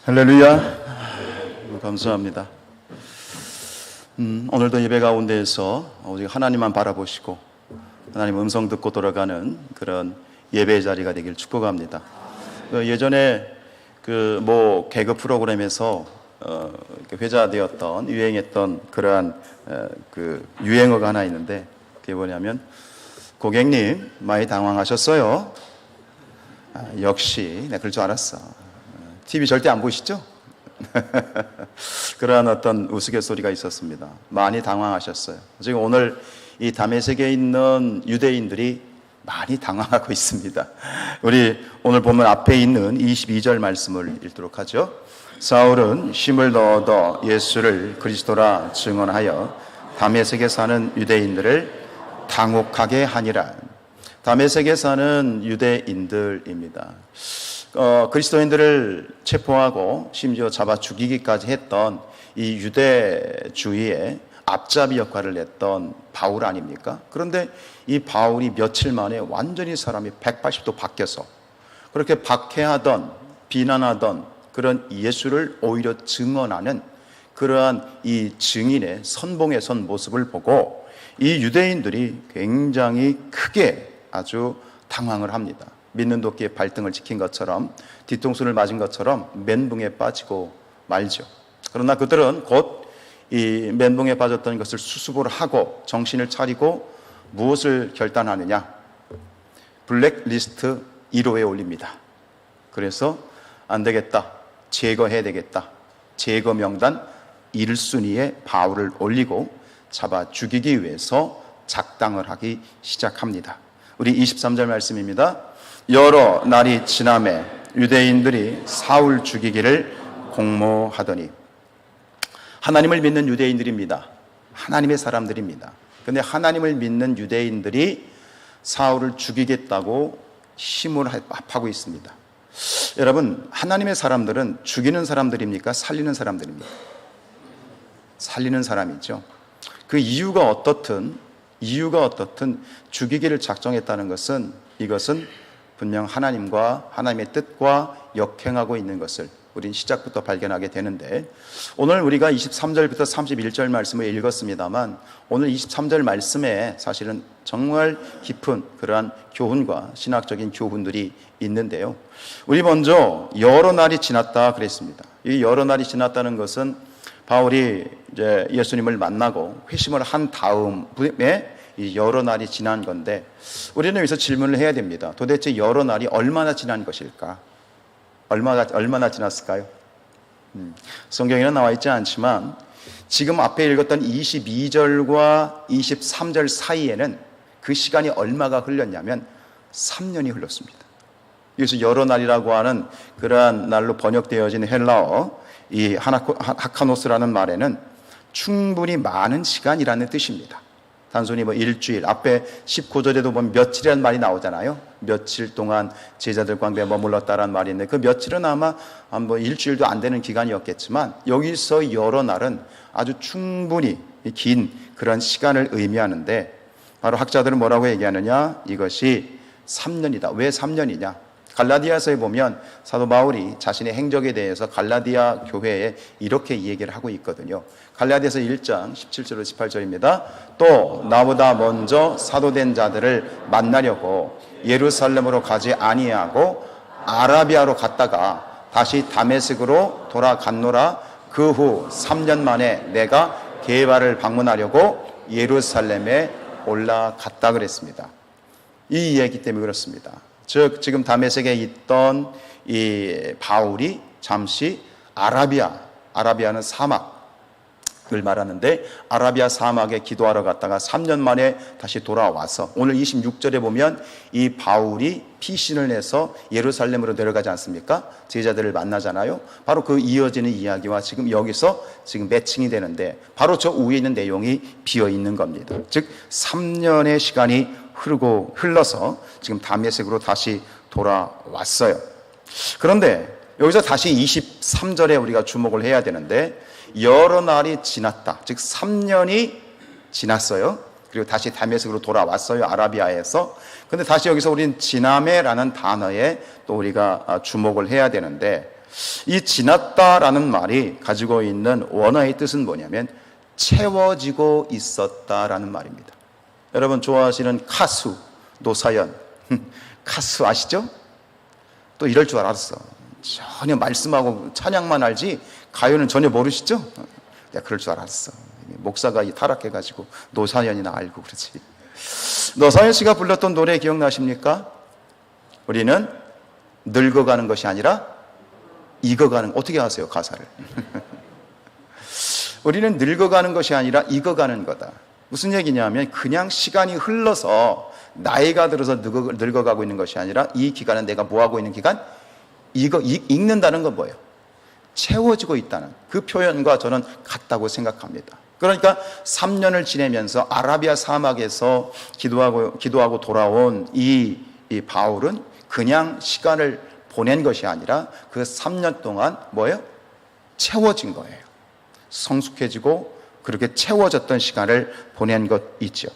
할렐루야. 감사합니다. 오늘도 예배 가운데에서 오직 하나님만 바라보시고 하나님 음성 듣고 돌아가는 그런 예배 자리가 되길 축복합니다. 예전에 개그 프로그램에서 회자되었던 유행했던 그러한 유행어가 하나 있는데, 그게 뭐냐면 고객님 많이 당황하셨어요. 역시 내가 그럴 줄 알았어. TV 절대 안 보시죠? 그러한 어떤 우스갯소리가 있었습니다. 많이 당황하셨어요. 지금 오늘 이 다메섹에 있는 유대인들이 많이 당황하고 있습니다. 우리 오늘 보면 앞에 있는 22절 말씀을 읽도록 하죠. 사울은 힘을 얻어 예수를 그리스도라 증언하여 다메섹에 사는 유대인들을 당혹하게 하니라. 다메섹에 사는 유대인들입니다. 그리스도인들을 체포하고 심지어 잡아 죽이기까지 했던 이 유대주의의 앞잡이 역할을 했던 바울 아닙니까? 그런데 이 바울이 며칠 만에 완전히 사람이 180도 바뀌어서 그렇게 박해하던 비난하던 그런 예수를 오히려 증언하는 그러한 이 증인의 선봉에 선 모습을 보고 이 유대인들이 굉장히 크게 아주 당황을 합니다. 믿는 도끼에 발등을 찍힌 것처럼, 뒤통수를 맞은 것처럼 멘붕에 빠지고 말죠. 그러나 그들은 곧 이 멘붕에 빠졌던 것을 수습을 하고 정신을 차리고 무엇을 결단하느냐? 블랙리스트 1호에 올립니다. 그래서 안 되겠다, 제거해야 되겠다, 제거 명단 1순위에 바울을 올리고 잡아 죽이기 위해서 작당을 하기 시작합니다. 우리 23절 말씀입니다. 여러 날이 지나매 유대인들이 사울 죽이기를 공모하더니. 하나님을 믿는 유대인들입니다. 하나님의 사람들입니다. 그런데 하나님을 믿는 유대인들이 사울을 죽이겠다고 힘을 합하고 있습니다. 여러분, 하나님의 사람들은 죽이는 사람들입니까? 살리는 사람들입니까? 살리는 사람이죠. 그 이유가 어떻든 죽이기를 작정했다는 것은, 이것은 분명 하나님과 하나님의 뜻과 역행하고 있는 것을 우린 시작부터 발견하게 되는데, 오늘 우리가 23절부터 31절 말씀을 읽었습니다만 오늘 23절 말씀에 사실은 정말 깊은 그러한 교훈과 신학적인 교훈들이 있는데요. 우리 먼저 여러 날이 지났다 그랬습니다. 이 여러 날이 지났다는 것은 바울이 이제 예수님을 만나고 회심을 한 다음에 이 여러 날이 지난 건데, 우리는 여기서 질문을 해야 됩니다. 도대체 여러 날이 얼마나 지난 것일까? 얼마나 지났을까요? 성경에는 나와 있지 않지만 지금 앞에 읽었던 22절과 23절 사이에는 그 시간이 얼마가 흘렀냐면 3년이 흘렀습니다. 여기서 여러 날이라고 하는 그러한 날로 번역되어진 헬라어 이 하카노스라는 말에는 충분히 많은 시간이라는 뜻입니다. 단순히 일주일, 앞에 19절에도 보면 며칠이라는 말이 나오잖아요. 며칠 동안 제자들과 함께 머물렀다라는 말이 있는데, 그 며칠은 아마 일주일도 안 되는 기간이었겠지만 여기서 여러 날은 아주 충분히 긴 그런 시간을 의미하는데, 바로 학자들은 뭐라고 얘기하느냐? 이것이 3년이다. 왜 3년이냐? 갈라디아서에 보면 사도 바울이 자신의 행적에 대해서 갈라디아 교회에 이렇게 얘기를 하고 있거든요. 갈라디아서 1장 17절로 18절입니다. 또 나보다 먼저 사도된 자들을 만나려고 예루살렘으로 가지 아니하고 아라비아로 갔다가 다시 다메섹으로 돌아갔노라. 그 후 3년 만에 내가 게바를 방문하려고 예루살렘에 올라갔다 그랬습니다. 이 이야기 때문에 그렇습니다. 즉 지금 다메섹에 있던 이 바울이 잠시 아라비아는 사막을 말하는데, 아라비아 사막에 기도하러 갔다가 3년 만에 다시 돌아와서 오늘 26절에 보면 이 바울이 피신을 해서 예루살렘으로 내려가지 않습니까? 제자들을 만나잖아요. 바로 그 이어지는 이야기와 지금 여기서 지금 매칭이 되는데, 바로 저 위에 있는 내용이 비어 있는 겁니다. 즉 3년의 시간이 흘러서 지금 다메섹으로 다시 돌아왔어요. 그런데 여기서 다시 23절에 우리가 주목을 해야 되는데, 여러 날이 지났다. 즉 3년이 지났어요. 그리고 다시 다메섹으로 돌아왔어요. 아라비아에서. 근데 다시 여기서 우리는 지나메라는 단어에 또 우리가 주목을 해야 되는데, 이 지났다라는 말이 가지고 있는 원어의 뜻은 뭐냐면 채워지고 있었다라는 말입니다. 여러분 좋아하시는 가수 노사연 가수 아시죠? 또 이럴 줄 알았어. 전혀 말씀하고 찬양만 알지 가요는 전혀 모르시죠? 내가 그럴 줄 알았어. 목사가 타락해가지고 노사연이나 알고 그러지. 노사연 씨가 불렀던 노래 기억나십니까? 우리는 늙어가는 것이 아니라 익어가는, 어떻게 아세요 가사를? 우리는 늙어가는 것이 아니라 익어가는 거다. 무슨 얘기냐면 그냥 시간이 흘러서 나이가 들어서 늙어가고 있는 것이 아니라 이 기간은 내가 뭐하고 있는 기간? 익는다는 건 뭐예요? 채워지고 있다는 그 표현과 저는 같다고 생각합니다. 그러니까 3년을 지내면서 아라비아 사막에서 기도하고 돌아온 이 바울은 그냥 시간을 보낸 것이 아니라 그 3년 동안 뭐예요? 채워진 거예요. 성숙해지고 그렇게 채워졌던 시간을 보낸 것 있죠.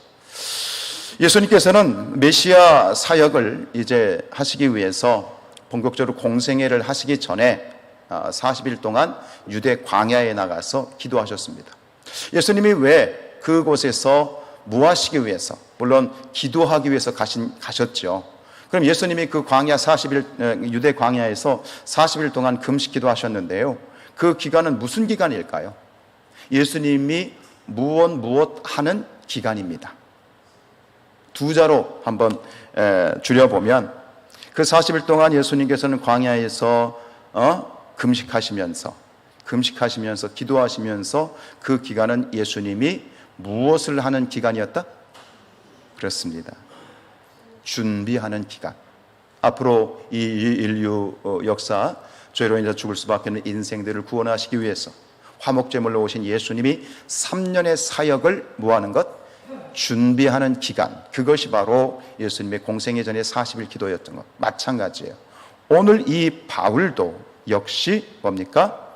예수님께서는 메시아 사역을 이제 하시기 위해서 본격적으로 공생애를 하시기 전에 40일 동안 유대 광야에 나가서 기도하셨습니다. 예수님이 왜 그곳에서 뭐 하시기 위해서, 물론 기도하기 위해서 가셨죠. 그럼 예수님이 그 광야 40일, 유대 광야에서 40일 동안 금식 기도하셨는데요. 그 기간은 무슨 기간일까요? 예수님이 무엇 하는 기간입니다. 두 자로 한번 줄여보면 그 40일 동안 예수님께서는 광야에서 금식하시면서 기도하시면서 그 기간은 예수님이 무엇을 하는 기간이었다? 그렇습니다. 준비하는 기간. 앞으로 이 인류 역사, 죄로 인해서 죽을 수밖에 없는 인생들을 구원하시기 위해서 화목제물로 오신 예수님이 3년의 사역을 뭐하는 것? 준비하는 기간. 그것이 바로 예수님의 공생애 전에 40일 기도였던 것. 마찬가지예요. 오늘 이 바울도 역시 뭡니까?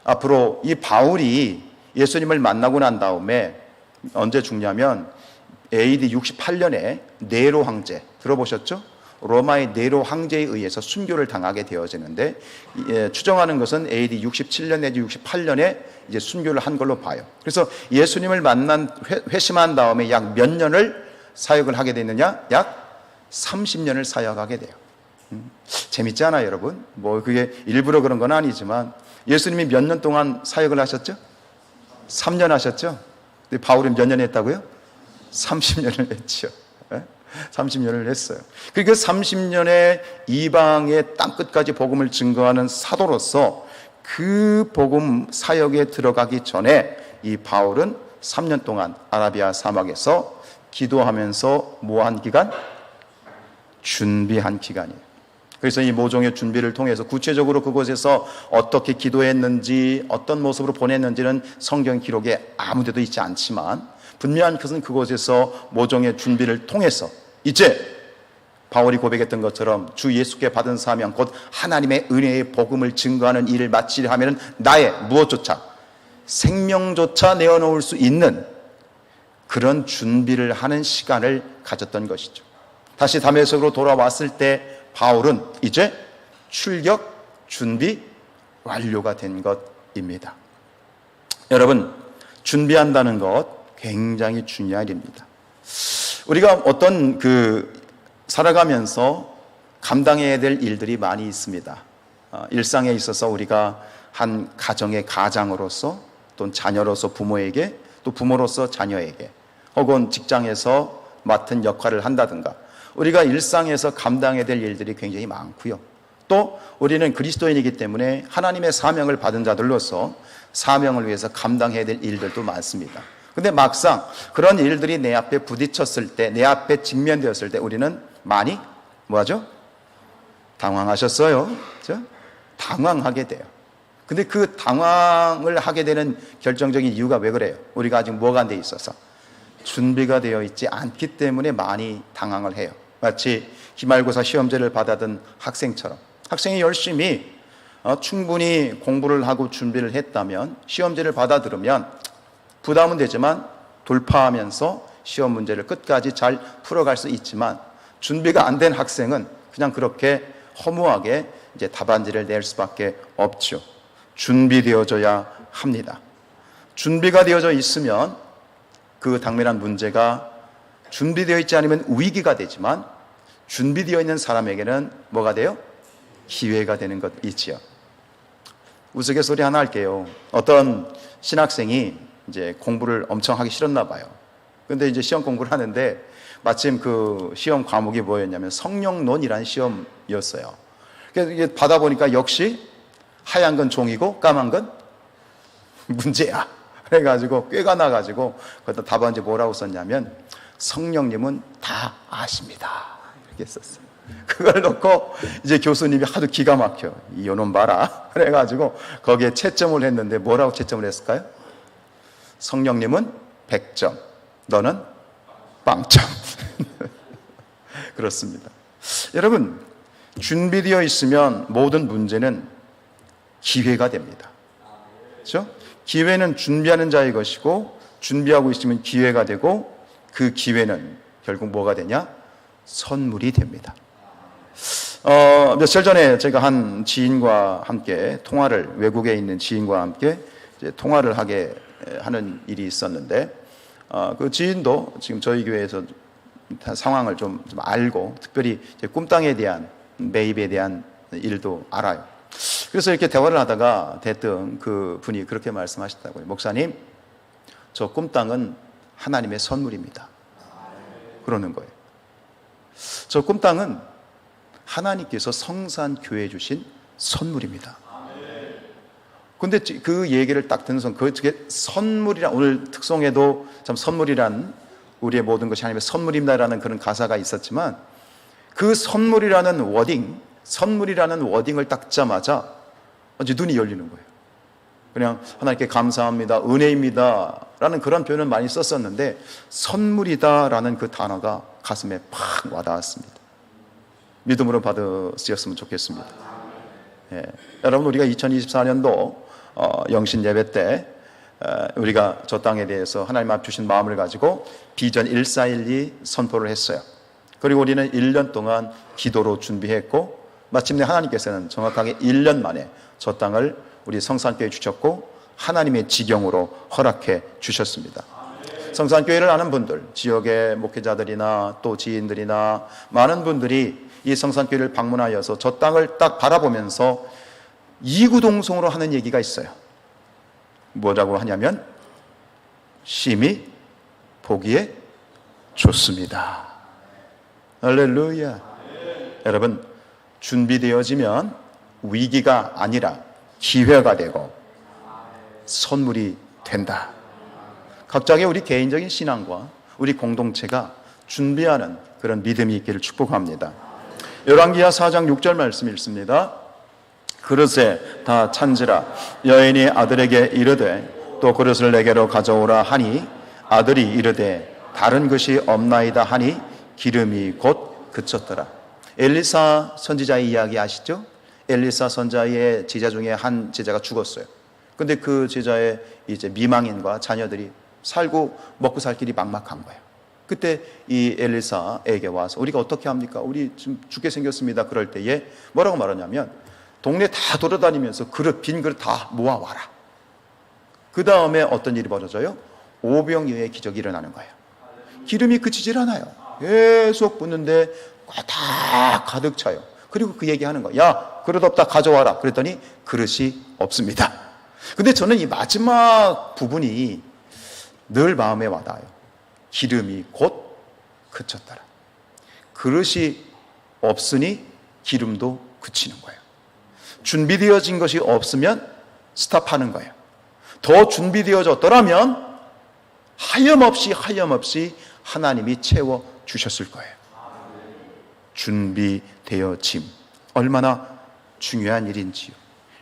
앞으로 이 바울이 예수님을 만나고 난 다음에 언제 죽냐면 AD 68년에 네로 황제 들어보셨죠? 로마의 네로 황제에 의해서 순교를 당하게 되어지는데 추정하는 것은 AD 67년 내지 68년에 이제 순교를 한 걸로 봐요. 그래서 예수님을 회심한 다음에 약 몇 년을 사역을 하게 되느냐? 약 30년을 사역하게 돼요. 재밌지 않아요, 여러분? 뭐 그게 일부러 그런 건 아니지만 예수님이 몇 년 동안 사역을 하셨죠? 3년 하셨죠? 근데 바울은 몇 년 했다고요? 30년을 했죠. 30년을 했어요. 그러니까 30년의 이방의 땅끝까지 복음을 증거하는 사도로서 그 복음 사역에 들어가기 전에 이 바울은 3년 동안 아라비아 사막에서 기도하면서 뭐한 기간? 준비한 기간이에요. 그래서 이 모종의 준비를 통해서 구체적으로 그곳에서 어떻게 기도했는지 어떤 모습으로 보냈는지는 성경 기록에 아무 데도 있지 않지만 분명한 것은 그곳에서 모종의 준비를 통해서 이제 바울이 고백했던 것처럼 주 예수께 받은 사명 곧 하나님의 은혜의 복음을 증거하는 일을 마치려 하면 나의 무엇조차 생명조차 내어놓을 수 있는 그런 준비를 하는 시간을 가졌던 것이죠. 다시 다메섹으로 돌아왔을 때 바울은 이제 출격 준비 완료가 된 것입니다. 여러분, 준비한다는 것 굉장히 중요한 일입니다. 우리가 어떤 살아가면서 감당해야 될 일들이 많이 있습니다. 일상에 있어서 우리가 한 가정의 가장으로서 또는 자녀로서 부모에게 또 부모로서 자녀에게 혹은 직장에서 맡은 역할을 한다든가 우리가 일상에서 감당해야 될 일들이 굉장히 많고요. 또 우리는 그리스도인이기 때문에 하나님의 사명을 받은 자들로서 사명을 위해서 감당해야 될 일들도 많습니다. 근데 막상 그런 일들이 내 앞에 부딪혔을 때, 내 앞에 직면되었을 때 우리는 많이 뭐하죠? 당황하셨어요. 그렇죠? 당황하게 돼요. 근데 그 당황을 하게 되는 결정적인 이유가 왜 그래요? 우리가 아직 뭐가 안 돼 있어서 준비가 되어 있지 않기 때문에 많이 당황을 해요. 마치 기말고사 시험지를 받아든 학생처럼 학생이 열심히 충분히 공부를 하고 준비를 했다면 시험지를 받아들으면 부담은 되지만 돌파하면서 시험 문제를 끝까지 잘 풀어갈 수 있지만 준비가 안 된 학생은 그냥 그렇게 허무하게 이제 답안지를 낼 수밖에 없죠. 준비되어져야 합니다. 준비가 되어져 있으면 그 당면한 문제가 준비되어 있지 않으면 위기가 되지만 준비되어 있는 사람에게는 뭐가 돼요? 기회가 되는 것 있지요. 우스갯소리 하나 할게요. 어떤 신학생이 이제 공부를 엄청 하기 싫었나 봐요. 근데 이제 시험 공부를 하는데 마침 그 시험 과목이 뭐였냐면 성령론이라는 시험이었어요. 그래서 이게 받아보니까 역시 하얀 건 종이고 까만 건 문제야. 그래가지고 꾀가 나가지고 거기다 답안지 뭐라고 썼냐면 성령님은 다 아십니다. 이렇게 썼어요. 그걸 놓고 이제 교수님이 하도 기가 막혀. 이놈 봐라. 그래가지고 거기에 채점을 했는데 뭐라고 채점을 했을까요? 성령님은 100점, 너는 빵점. 그렇습니다. 여러분, 준비되어 있으면 모든 문제는 기회가 됩니다. 그렇죠? 기회는 준비하는 자의 것이고 준비하고 있으면 기회가 되고 그 기회는 결국 뭐가 되냐? 선물이 됩니다. 며칠 전에 제가 한 지인과 함께 외국에 있는 지인과 함께 이제 통화를 하는 일이 있었는데, 그 지인도 지금 저희 교회에서 상황을 좀 알고, 특별히 꿈땅에 대한 매입에 대한 일도 알아요. 그래서 이렇게 대화를 하다가 대뜸 그 분이 그렇게 말씀하셨다고요. 목사님, 저 꿈땅은 하나님의 선물입니다. 그러는 거예요. 저 꿈땅은 하나님께서 성산교회에 주신 선물입니다. 근데 그 얘기를 딱 듣는 순간, 그게 선물이란, 오늘 특송에도 참 선물이란, 우리의 모든 것이 하나님의 선물입니다라는 그런 가사가 있었지만, 그 선물이라는 워딩을 딱 듣자마자 이제 눈이 열리는 거예요. 그냥 하나님께 감사합니다, 은혜입니다 라는 그런 표현을 많이 썼었는데, 선물이다라는 그 단어가 가슴에 팍 와닿았습니다. 믿음으로 받으셨으면 좋겠습니다. 예. 여러분, 우리가 2024년도 영신 예배 때 우리가 저 땅에 대해서 하나님 앞 주신 마음을 가지고 비전 1412 선포를 했어요. 그리고 우리는 1년 동안 기도로 준비했고, 마침내 하나님께서는 정확하게 1년 만에 저 땅을 우리 성산교회에 주셨고 하나님의 지경으로 허락해 주셨습니다. 성산교회를 아는 분들, 지역의 목회자들이나 또 지인들이나 많은 분들이 이 성산교회를 방문하여서 저 땅을 딱 바라보면서 이구동성으로 하는 얘기가 있어요. 뭐라고 하냐면, 심히 보기에 좋습니다. 할렐루야. 여러분, 준비되어지면 위기가 아니라 기회가 되고 선물이 된다. 각자의 우리 개인적인 신앙과 우리 공동체가 준비하는 그런 믿음이 있기를 축복합니다. 열왕기하 4장 6절 말씀 읽습니다. 그릇에 다 찬지라 여인이 아들에게 이르되 또 그릇을 내게로 가져오라 하니 아들이 이르되 다른 것이 없나이다 하니 기름이 곧 그쳤더라. 엘리사 선지자의 이야기 아시죠? 엘리사 선지자의 제자 중에 한 제자가 죽었어요. 근데 그 제자의 이제 미망인과 자녀들이 먹고 살 길이 막막한 거예요. 그때 이 엘리사에게 와서 우리가 어떻게 합니까? 우리 지금 죽게 생겼습니다. 그럴 때에 뭐라고 말하냐면, 동네 다 돌아다니면서 빈 그릇 다 모아와라. 그 다음에 어떤 일이 벌어져요? 오병이어의 기적이 일어나는 거예요. 기름이 그치질 않아요. 계속 붓는데 다 가득 차요. 그리고 그 얘기하는 거예요. 야, 그릇 없다, 가져와라. 그랬더니 그릇이 없습니다. 근데 저는 이 마지막 부분이 늘 마음에 와닿아요. 기름이 곧 그쳤더라. 그릇이 없으니 기름도 그치는 거예요. 준비되어진 것이 없으면 스탑하는 거예요. 더 준비되어졌더라면 하염없이 하나님이 채워 주셨을 거예요. 준비되어짐, 얼마나 중요한 일인지요.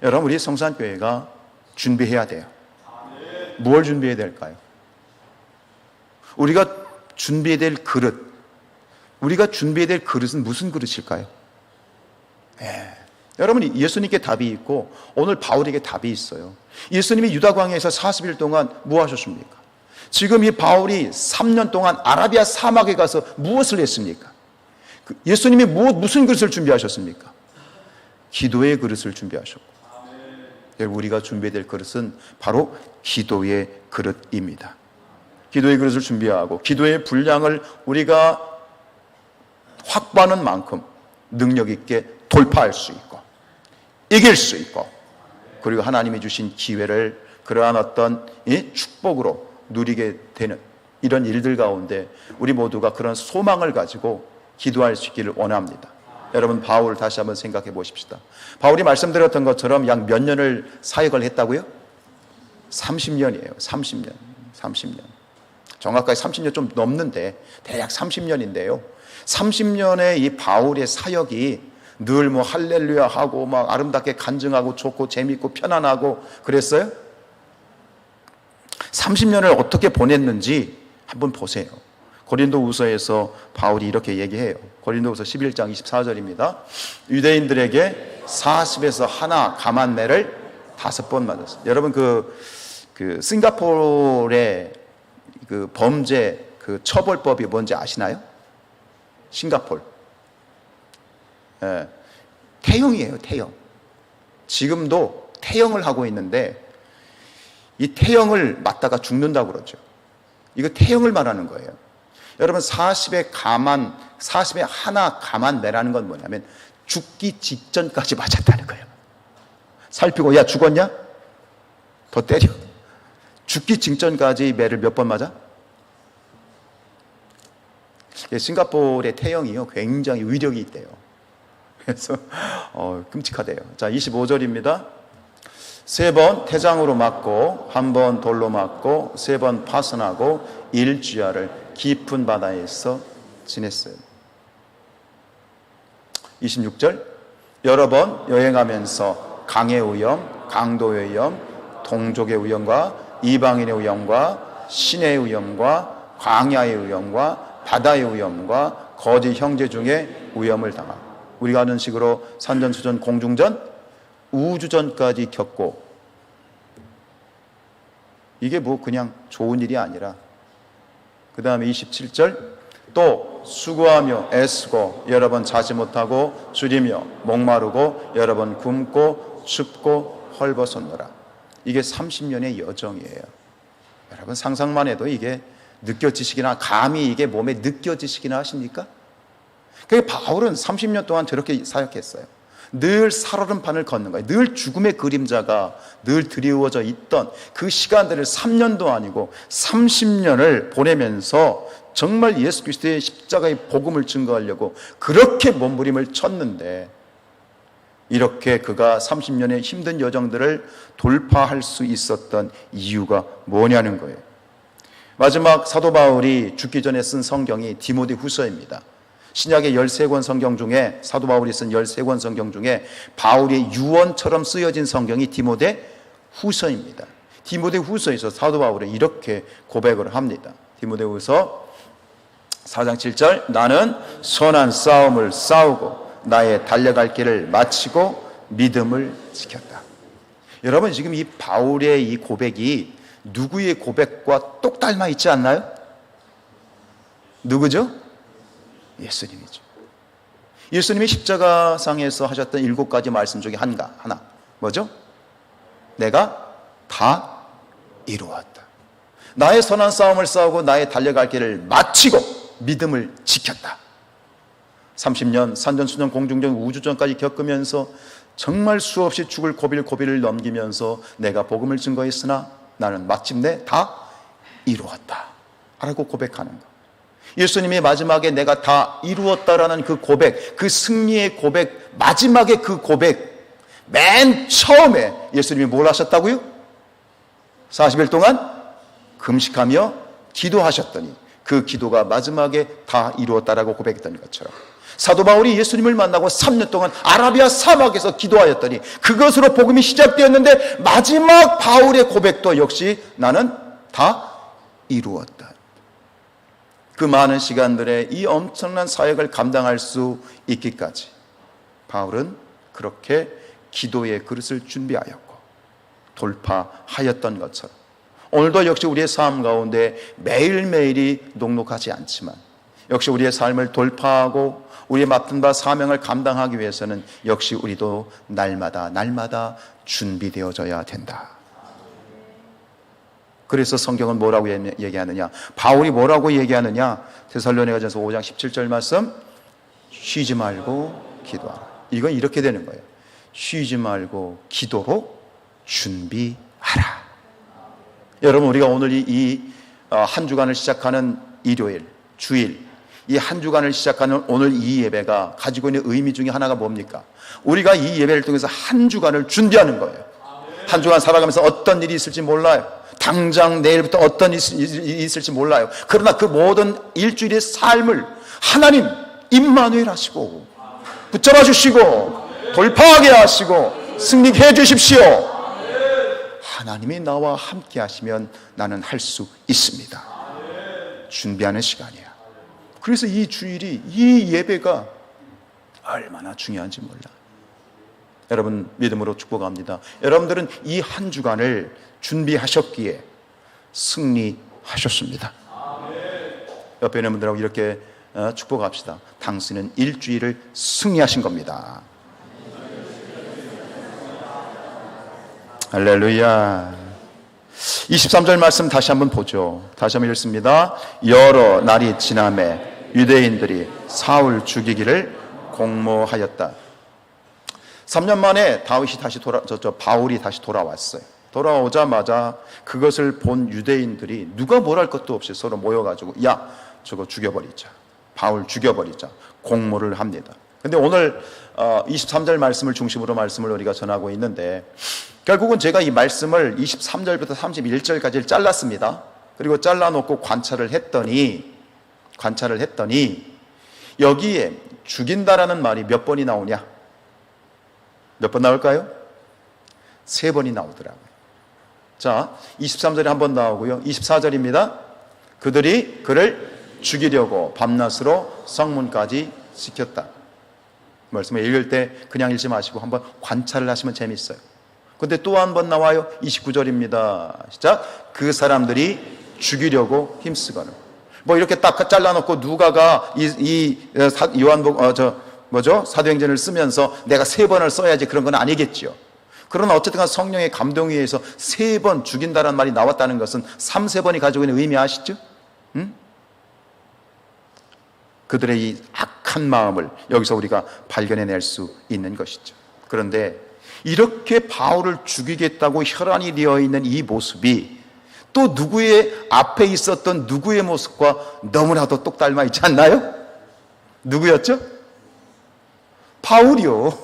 여러분, 우리 성산교회가 준비해야 돼요. 무엇을 준비해야 될까요? 우리가 준비해야 될 그릇, 우리가 준비해야 될 그릇은 무슨 그릇일까요? 여러분이 예수님께 답이 있고 오늘 바울에게 답이 있어요. 예수님이 유다광야에서 40일 동안 뭐 하셨습니까? 지금 이 바울이 3년 동안 아라비아 사막에 가서 무엇을 했습니까? 예수님이 무슨 그릇을 준비하셨습니까? 기도의 그릇을 준비하셨고, 여러분, 우리가 준비해야 될 그릇은 바로 기도의 그릇입니다. 기도의 그릇을 준비하고 기도의 분량을 우리가 확보하는 만큼 능력 있게 돌파할 수 있고 이길 수 있고, 그리고 하나님이 주신 기회를 그러한 어떤 이 축복으로 누리게 되는 이런 일들 가운데 우리 모두가 그런 소망을 가지고 기도할 수 있기를 원합니다. 여러분, 바울 다시 한번 생각해 보십시다. 바울이 말씀드렸던 것처럼 약 몇 년을 사역을 했다고요? 30년이에요. 30년. 정확하게 30년 좀 넘는데 대략 30년인데요. 30년의 이 바울의 사역이 늘 뭐 할렐루야 하고 막 아름답게 간증하고 좋고 재밌고 편안하고 그랬어요? 30년을 어떻게 보냈는지 한번 보세요. 고린도후서에서 바울이 이렇게 얘기해요. 고린도후서 11장 24절입니다. 유대인들에게 40에서 하나 감한매를 5번 맞았어요. 여러분, 그 싱가포르의 그 범죄 그 처벌법이 뭔지 아시나요? 싱가포르. 예, 태형이에요, 태형. 지금도 태형을 하고 있는데 이 태형을 맞다가 죽는다고 그러죠. 이거 태형을 말하는 거예요. 여러분, 40에 하나 감한매라는 건 뭐냐면 죽기 직전까지 맞았다는 거예요. 살피고, 야, 죽었냐? 더 때려. 죽기 직전까지 매를 몇 번 맞아? 싱가포르의 태형이요, 굉장히 위력이 있대요. 그래서 끔찍하대요. 자, 25절입니다. 3번 태장으로 맞고, 1번 돌로 맞고, 3번 파선하고, 일주야를 깊은 바다에서 지냈어요. 26절, 여러 번 여행하면서 강의 위험, 강도의 위험, 동족의 위험과 이방인의 위험과 신의 위험과 광야의 위험과 바다의 위험과 거짓 형제 중에 위험을 당하고, 우리가 아는 식으로 산전수전 공중전 우주전까지 겪고, 이게 뭐 그냥 좋은 일이 아니라, 그 다음에 27절, 또 수고하며 애쓰고 여러 번 자지 못하고 줄이며 목마르고 여러 번 굶고 춥고 헐벗었노라. 이게 30년의 여정이에요. 여러분, 상상만 해도 이게 느껴지시기나, 감히 이게 몸에 느껴지시기나 하십니까? 그게 바울은 30년 동안 저렇게 사역했어요. 늘 살얼음판을 걷는 거예요. 늘 죽음의 그림자가 늘 드리워져 있던 그 시간들을 3년도 아니고 30년을 보내면서 정말 예수 그리스도의 십자가의 복음을 증거하려고 그렇게 몸부림을 쳤는데, 이렇게 그가 30년의 힘든 여정들을 돌파할 수 있었던 이유가 뭐냐는 거예요. 마지막 사도 바울이 죽기 전에 쓴 성경이 디모데후서입니다. 신약의 13권 성경 중에, 사도 바울이 쓴 13권 성경 중에 바울의 유언처럼 쓰여진 성경이 디모데후서입니다. 디모데후서에서 사도 바울은 이렇게 고백을 합니다. 디모데후서 4장 7절, 나는 선한 싸움을 싸우고 나의 달려갈 길을 마치고 믿음을 지켰다. 여러분, 지금 이 바울의 이 고백이 누구의 고백과 똑 닮아 있지 않나요? 누구죠? 예수님이죠. 예수님이 십자가상에서 하셨던 7가지 말씀 중에 하나 뭐죠? 내가 다 이루었다. 나의 선한 싸움을 싸우고 나의 달려갈 길을 마치고 믿음을 지켰다. 30년 산전수전 공중전 우주전까지 겪으면서 정말 수없이 죽을 고비를 넘기면서 내가 복음을 증거했으나 나는 마침내 다 이루었다 라고 고백하는 것. 예수님이 마지막에 내가 다 이루었다라는 그 고백, 그 승리의 고백, 마지막에 그 고백, 맨 처음에 예수님이 뭘 하셨다고요? 40일 동안 금식하며 기도하셨더니 그 기도가 마지막에 다 이루었다라고 고백했던 것처럼, 사도 바울이 예수님을 만나고 3년 동안 아라비아 사막에서 기도하였더니 그것으로 복음이 시작되었는데, 마지막 바울의 고백도 역시 나는 다 이루었다. 그 많은 시간들의 이 엄청난 사역을 감당할 수 있기까지 바울은 그렇게 기도의 그릇을 준비하였고 돌파하였던 것처럼, 오늘도 역시 우리의 삶 가운데 매일매일이 녹록하지 않지만 역시 우리의 삶을 돌파하고 우리의 맡은 바 사명을 감당하기 위해서는 역시 우리도 날마다 준비되어져야 된다. 그래서 성경은 뭐라고 얘기하느냐? 바울이 뭐라고 얘기하느냐? 데살로니가전서 5장 17절 말씀, 쉬지 말고 기도하라. 이건 이렇게 되는 거예요. 쉬지 말고 기도로 준비하라. 여러분, 우리가 오늘 한 주간을 시작하는 일요일, 주일, 이 한 주간을 시작하는 오늘 이 예배가 가지고 있는 의미 중에 하나가 뭡니까? 우리가 이 예배를 통해서 한 주간을 준비하는 거예요. 한 주간 살아가면서 어떤 일이 있을지 몰라요. 당장 내일부터 어떤 일이 있을지 몰라요. 그러나 그 모든 일주일의 삶을 하나님 임마누엘 하시고 붙잡아 주시고 돌파하게 하시고 승리케 해 주십시오. 하나님이 나와 함께 하시면 나는 할 수 있습니다. 준비하는 시간이야. 그래서 이 주일이, 이 예배가 얼마나 중요한지 몰라. 여러분, 믿음으로 축복합니다. 여러분들은 이 한 주간을 준비하셨기에 승리하셨습니다. 옆에 있는 분들하고 이렇게 축복합시다. 당신은 일주일을 승리하신 겁니다. 할렐루야. 23절 말씀 다시 한번 보죠. 다시 한번 읽습니다. 여러 날이 지나매 유대인들이 사울 죽이기를 공모하였다. 3년 만에 바울이 다시 돌아왔어요. 돌아오자마자 그것을 본 유대인들이 누가 뭘 할 것도 없이 서로 모여가지고 야, 저거 죽여버리자. 바울 죽여버리자. 공모를 합니다. 근데 오늘 23절 말씀을 중심으로 말씀을 우리가 전하고 있는데, 결국은 제가 이 말씀을 23절부터 31절까지를 잘랐습니다. 그리고 잘라놓고 관찰을 했더니 여기에 죽인다라는 말이 몇 번이 나오냐? 몇 번 나올까요? 3번이 나오더라고요. 자, 23절에 한 번 나오고요. 24절입니다. 그들이 그를 죽이려고 밤낮으로 성문까지 지켰다. 말씀을 읽을 때 그냥 읽지 마시고 한번 관찰을 하시면 재밌어요. 근데 또 한 번 나와요. 29절입니다. 시작. 그 사람들이 죽이려고 힘쓰거늘. 뭐 이렇게 딱 잘라놓고 누가가 사도행전을 쓰면서 내가 3번을 써야지 그런 건 아니겠죠. 그러나 어쨌든 성령의 감동에 의해서 3번 죽인다는 말이 나왔다는 것은 3-4번이 가지고 있는 의미 아시죠? 그들의 이 악한 마음을 여기서 우리가 발견해낼 수 있는 것이죠. 그런데 이렇게 바울을 죽이겠다고 혈안이 되어 있는 이 모습이 또 누구의 앞에 있었던 누구의 모습과 너무나도 똑 닮아 있지 않나요? 누구였죠? 바울이요.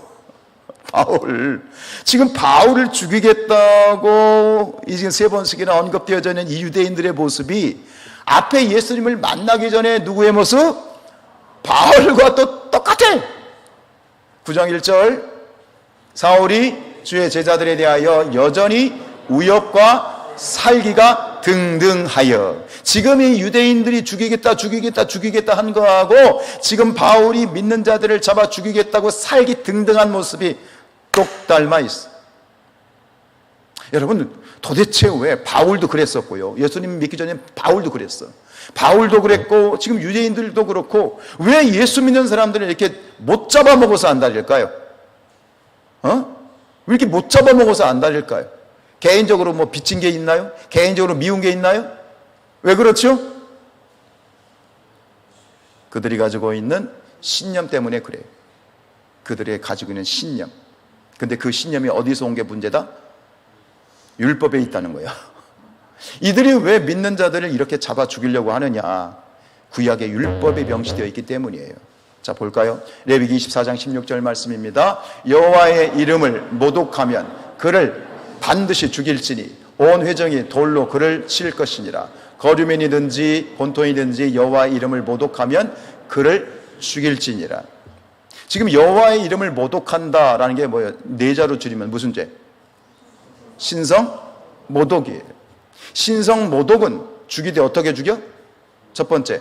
바울. 지금 바울을 죽이겠다고 이제 3번씩이나 언급되어져 있는 이 유대인들의 모습이 앞에 예수님을 만나기 전에 누구의 모습? 바울과 또 똑같아. 9장 1절. 사울이 주의 제자들에 대하여 여전히 우엽과 살기가 등등하여. 지금 이 유대인들이 죽이겠다 한 거하고 지금 바울이 믿는 자들을 잡아 죽이겠다고 살기 등등한 모습이 똑 닮아 있어. 여러분, 도대체 왜 바울도 그랬었고요. 예수님 믿기 전에 바울도 그랬어. 바울도 그랬고 지금 유대인들도 그렇고 왜 예수 믿는 사람들은 이렇게 못 잡아먹어서 안 달릴까요? 왜 이렇게 못 잡아먹어서 안 달릴까요? 개인적으로 뭐 빚진 게 있나요? 개인적으로 미운 게 있나요? 왜 그렇죠? 그들이 가지고 있는 신념 때문에 그래요. 그들이 가지고 있는 신념. 근데 그 신념이 어디서 온 게 문제다? 율법에 있다는 거야. 이들이 왜 믿는 자들을 이렇게 잡아 죽이려고 하느냐? 구약의 율법에 명시되어 있기 때문이에요. 자, 볼까요? 레위기 24장 16절 말씀입니다. 여호와의 이름을 모독하면 그를 반드시 죽일지니 온 회정이 돌로 그를 칠 것이니라. 거류민이든지 본토이든지 여호와의 이름을 모독하면 그를 죽일지니라. 지금 여호와의 이름을 모독한다라는 게 뭐예요? 4자로 줄이면 무슨 죄? 신성 모독이에요. 신성 모독은 죽이되 어떻게 죽여? 첫 번째,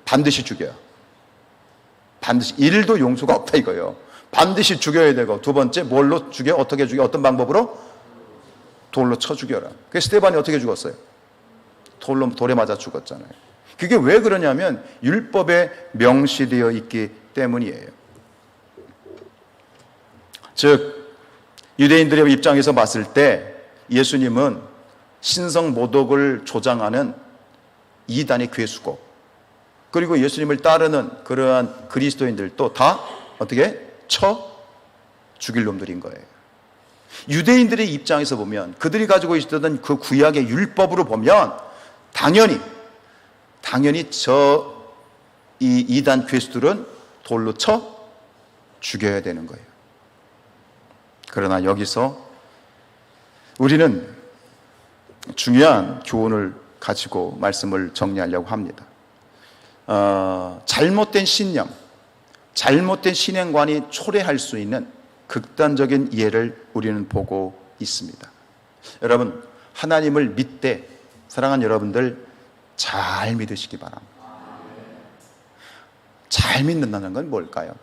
반드시 죽여요. 반드시. 일도 용서가 없다 이거예요. 반드시 죽여야 되고, 두 번째, 뭘로 죽여? 어떻게 죽여? 어떤 방법으로? 돌로 쳐 죽여라. 그 스데반이 어떻게 죽었어요? 돌에 맞아 죽었잖아요. 그게 왜 그러냐면 율법에 명시되어 있기 때문이에요. 즉 유대인들의 입장에서 봤을 때 예수님은 신성 모독을 조장하는 이단의 괴수고, 그리고 예수님을 따르는 그러한 그리스도인들도 다 어떻게 쳐 죽일 놈들인 거예요. 유대인들의 입장에서 보면, 그들이 가지고 있었던 그 구약의 율법으로 보면 당연히 이 이단 괴수들은 돌로 쳐 죽여야 되는 거예요. 그러나 여기서 우리는 중요한 교훈을 가지고 말씀을 정리하려고 합니다. 잘못된 신념, 잘못된 신행관이 초래할 수 있는 극단적인 예를 우리는 보고 있습니다. 여러분, 하나님을 믿되 사랑하는 여러분들 잘 믿으시기 바랍니다. 잘 믿는다는 건 뭘까요?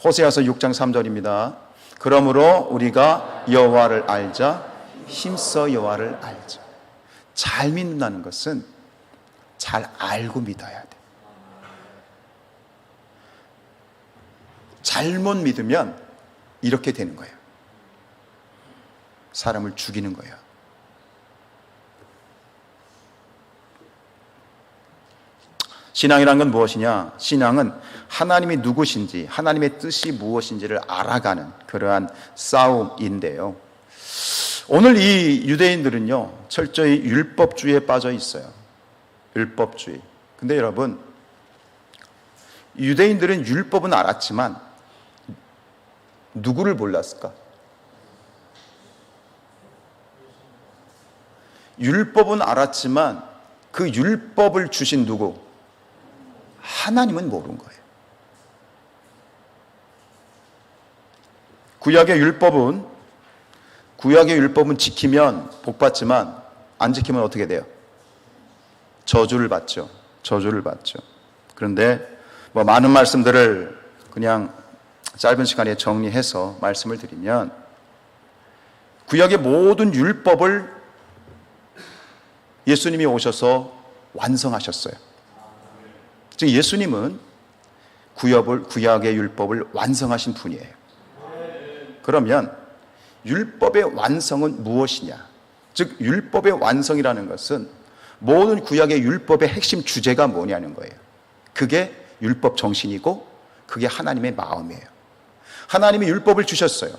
호세아서 6장 3절입니다. 그러므로 우리가 여호와를 알자, 힘써 여호와를 알자. 잘 믿는다는 것은 잘 알고 믿어야 돼. 잘못 믿으면 이렇게 되는 거예요. 사람을 죽이는 거예요. 신앙이란 건 무엇이냐? 신앙은 하나님이 누구신지, 하나님의 뜻이 무엇인지를 알아가는 그러한 싸움인데요. 오늘 이 유대인들은요, 철저히 율법주의에 빠져 있어요. 율법주의. 근데 여러분, 유대인들은 율법은 알았지만 누구를 몰랐을까? 율법은 알았지만 그 율법을 주신 누구? 하나님은 모르는 거예요. 구약의 율법은 지키면 복 받지만 안 지키면 어떻게 돼요? 저주를 받죠. 그런데 많은 말씀들을 그냥 짧은 시간에 정리해서 말씀을 드리면, 구약의 모든 율법을 예수님이 오셔서 완성하셨어요. 즉 예수님은 구약의 율법을 완성하신 분이에요. 그러면 율법의 완성은 무엇이냐? 즉 율법의 완성이라는 것은 모든 구약의 율법의 핵심 주제가 뭐냐는 거예요. 그게 율법 정신이고 그게 하나님의 마음이에요. 하나님이 율법을 주셨어요.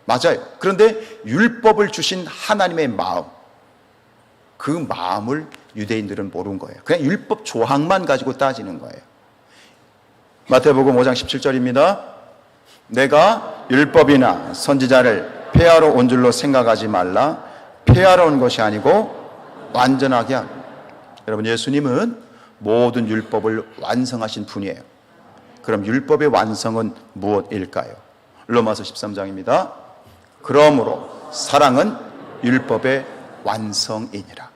맞아요. 그런데 율법을 주신 하나님의 마음, 그 마음을 유대인들은 모르는 거예요. 그냥 율법 조항만 가지고 따지는 거예요. 마태복음 5장 17절입니다. 내가 율법이나 선지자를 폐하러 온 줄로 생각하지 말라. 폐하러 온 것이 아니고 완전하게 하라. 여러분, 예수님은 모든 율법을 완성하신 분이에요. 그럼 율법의 완성은 무엇일까요? 로마서 13장입니다. 그러므로 사랑은 율법의 완성이니라.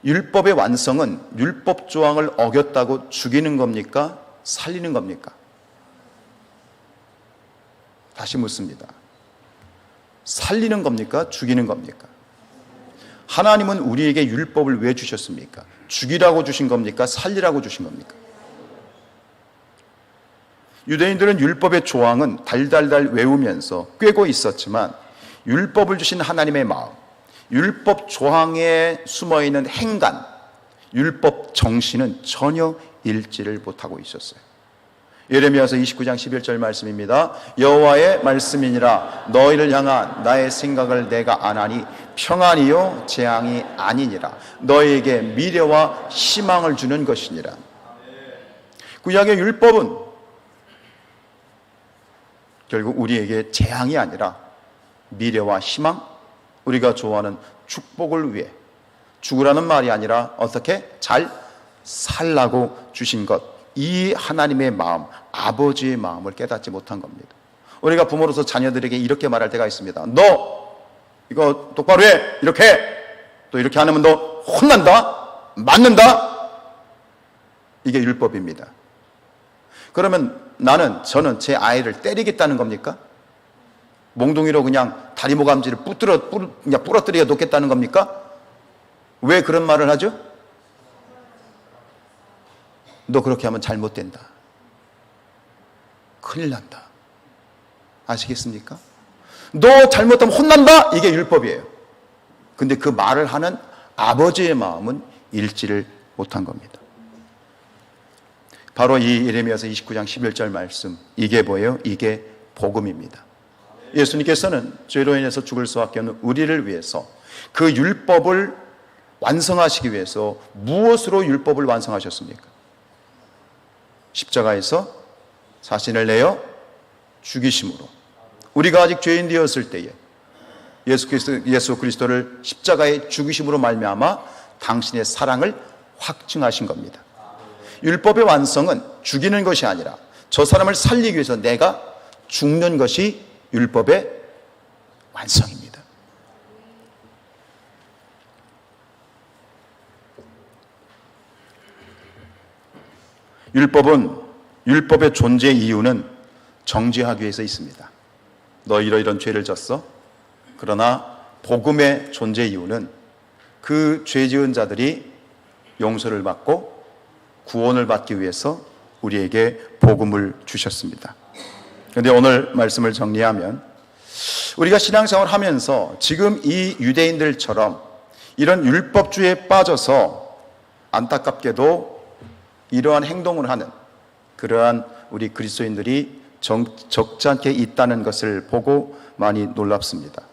율법의 완성은 율법 조항을 어겼다고 죽이는 겁니까? 살리는 겁니까? 다시 묻습니다. 살리는 겁니까? 죽이는 겁니까? 하나님은 우리에게 율법을 왜 주셨습니까? 죽이라고 주신 겁니까? 살리라고 주신 겁니까? 유대인들은 율법의 조항은 달달달 외우면서 꿰고 있었지만 율법을 주신 하나님의 마음, 율법 조항에 숨어있는 행간, 율법 정신은 전혀 읽지를 못하고 있었어요. 예레미야서 29장 11절 말씀입니다. 여호와의 말씀이니라. 너희를 향한 나의 생각을 내가 아나니 평안이요 재앙이 아니니라. 너희에게 미래와 희망을 주는 것이니라. 구약의 율법은 결국 우리에게 재앙이 아니라 미래와 희망, 우리가 좋아하는 축복을 위해 죽으라는 말이 아니라 어떻게 잘 살라고 주신 것, 이 하나님의 마음, 아버지의 마음을 깨닫지 못한 겁니다. 우리가 부모로서 자녀들에게 이렇게 말할 때가 있습니다. 너 이거 똑바로 해, 이렇게 해. 또 이렇게 안 하면 너 혼난다, 맞는다. 이게 율법입니다. 그러면 저는 제 아이를 때리겠다는 겁니까? 몽둥이로 그냥 다리 모감지를 그냥 부러뜨려 놓겠다는 겁니까? 왜 그런 말을 하죠? 너 그렇게 하면 잘못된다. 큰일 난다. 아시겠습니까? 너 잘못하면 혼난다. 이게 율법이에요. 근데 그 말을 하는 아버지의 마음은 읽지를 못한 겁니다. 바로 이 예레미야서 29장 11절 말씀, 이게 뭐예요? 이게 복음입니다. 예수님께서는 죄로 인해서 죽을 수밖에 없는 우리를 위해서 그 율법을 완성하시기 위해서 무엇으로 율법을 완성하셨습니까? 십자가에서 자신을 내어 죽이심으로. 우리가 아직 죄인 되었을 때에 예수 그리스도를 십자가에 죽이심으로 말미암아 당신의 사랑을 확증하신 겁니다. 율법의 완성은 죽이는 것이 아니라 저 사람을 살리기 위해서 내가 죽는 것이 율법의 완성입니다. 율법의 존재 이유는 정죄하기 위해서 있습니다. 너 이런 죄를 졌어? 그러나 복음의 존재 이유는 그 죄 지은 자들이 용서를 받고 구원을 받기 위해서 우리에게 복음을 주셨습니다. 그런데 오늘 말씀을 정리하면 우리가 신앙생활을 하면서 지금 이 유대인들처럼 이런 율법주의에 빠져서 안타깝게도 이러한 행동을 하는 그러한 우리 그리스도인들이 적지 않게 있다는 것을 보고 많이 놀랍습니다.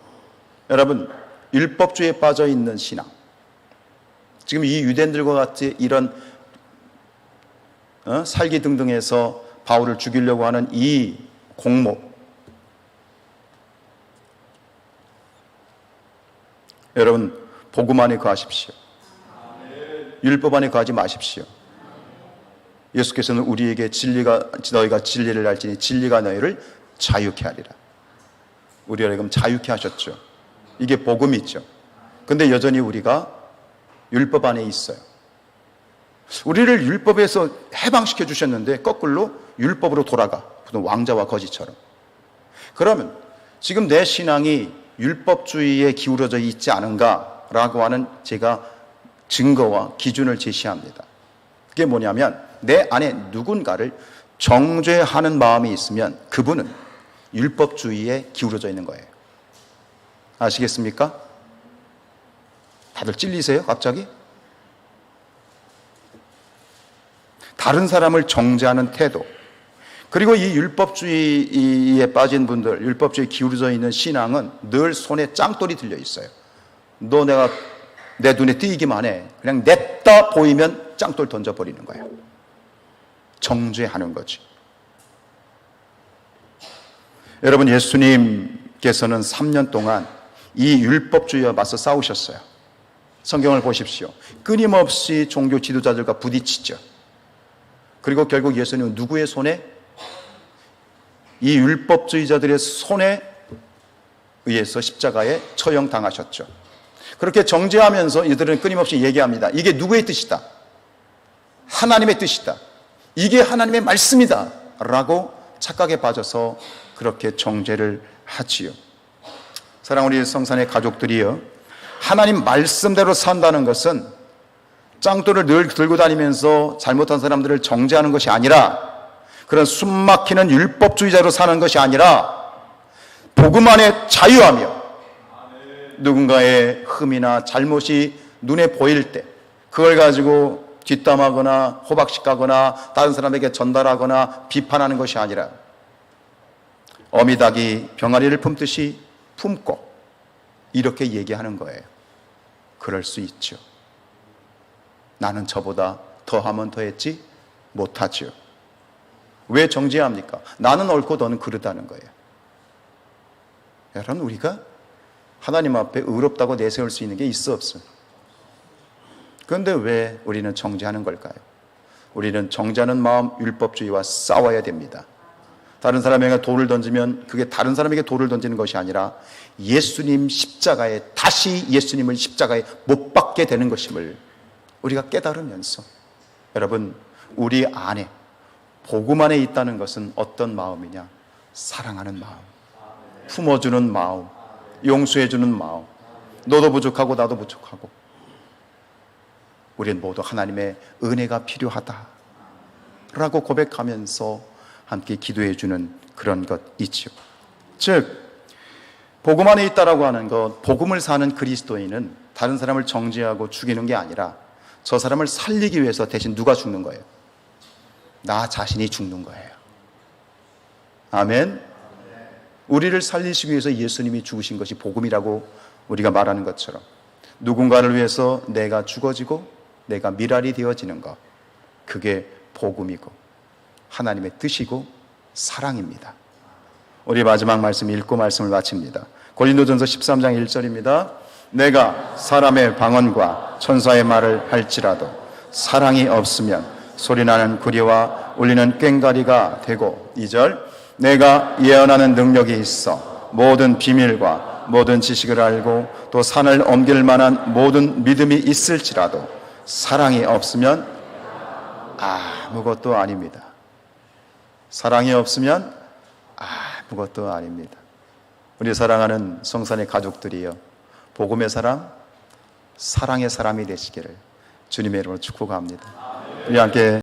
여러분, 율법주의에 빠져 있는 신앙, 지금 이 유대인들과 같이 이런 살기 등등해서 바울을 죽이려고 하는 이 공목, 여러분 복음 안에 거하십시오. 율법 안에 거하지 마십시오. 예수께서는 우리에게 너희가 진리를 알지니 진리가 너희를 자유케 하리라. 우리를 지금 자유케 하셨죠. 이게 복음이죠. 근데 여전히 우리가 율법 안에 있어요. 우리를 율법에서 해방시켜 주셨는데 거꾸로 율법으로 돌아가. 왕자와 거지처럼. 그러면 지금 내 신앙이 율법주의에 기울어져 있지 않은가라고 하는 제가 증거와 기준을 제시합니다. 그게 뭐냐면 내 안에 누군가를 정죄하는 마음이 있으면 그분은 율법주의에 기울어져 있는 거예요. 아시겠습니까? 다들 찔리세요? 갑자기? 다른 사람을 정죄하는 태도, 그리고 이 율법주의에 빠진 분들, 율법주의에 기울어져 있는 신앙은 늘 손에 짱돌이 들려 있어요. 너 내가 내 눈에 띄기만 해. 그냥 냈다 보이면 짱돌 던져버리는 거예요. 정죄하는 거지. 여러분, 예수님께서는 3년 동안 이 율법주의와 맞서 싸우셨어요. 성경을 보십시오. 끊임없이 종교 지도자들과 부딪히죠. 그리고 결국 예수님은 누구의 손에? 이 율법주의자들의 손에 의해서 십자가에 처형당하셨죠. 그렇게 정죄하면서 이들은 끊임없이 얘기합니다. 이게 누구의 뜻이다? 하나님의 뜻이다. 이게 하나님의 말씀이다 라고 착각에 빠져서 그렇게 정죄를 하지요. 사랑하는 우리 성산의 가족들이요, 하나님 말씀대로 산다는 것은 짱돌을 늘 들고 다니면서 잘못한 사람들을 정죄하는 것이 아니라, 그런 숨막히는 율법주의자로 사는 것이 아니라 복음 안에 자유하며 누군가의 흠이나 잘못이 눈에 보일 때 그걸 가지고 뒷담하거나 호박식하거나 다른 사람에게 전달하거나 비판하는 것이 아니라 어미닭이 병아리를 품듯이 품고 이렇게 얘기하는 거예요. 그럴 수 있죠. 나는 저보다 더하면 더했지 못하죠. 왜 정죄합니까? 나는 옳고 너는 그르다는 거예요. 여러분, 우리가 하나님 앞에 의롭다고 내세울 수 있는 게 있어 없어요? 그런데 왜 우리는 정죄하는 걸까요? 우리는 정죄하는 마음, 율법주의와 싸워야 됩니다. 다른 사람에게 돌을 던지면 그게 다른 사람에게 돌을 던지는 것이 아니라 예수님 십자가에, 다시 예수님을 십자가에 못 박게 되는 것임을 우리가 깨달으면서, 여러분, 우리 안에 복음 안에 있다는 것은 어떤 마음이냐? 사랑하는 마음, 품어주는 마음, 용서해주는 마음. 너도 부족하고 나도 부족하고 우리는 모두 하나님의 은혜가 필요하다. 라고 고백하면서 함께 기도해 주는 그런 것이지요. 즉 복음 안에 있다라고 하는 것, 복음을 사는 그리스도인은 다른 사람을 정죄하고 죽이는 게 아니라 저 사람을 살리기 위해서 대신 누가 죽는 거예요? 나 자신이 죽는 거예요. 아멘. 우리를 살리시기 위해서 예수님이 죽으신 것이 복음이라고 우리가 말하는 것처럼 누군가를 위해서 내가 죽어지고 내가 미랄이 되어지는 것, 그게 복음이고 하나님의 뜻이고 사랑입니다. 우리 마지막 말씀 읽고 말씀을 마칩니다. 고린도전서 13장 1절입니다. 내가 사람의 방언과 천사의 말을 할지라도 사랑이 없으면 소리나는 구리와 울리는 꽹과리가 되고, 2절 내가 예언하는 능력이 있어 모든 비밀과 모든 지식을 알고 또 산을 옮길 만한 모든 믿음이 있을지라도 사랑이 없으면 아무것도 아닙니다. 사랑이 없으면 아무것도 아닙니다. 우리 사랑하는 성산의 가족들이여, 복음의 사람, 사랑의 사람이 되시기를 주님의 이름으로 축복합니다. 우리 함께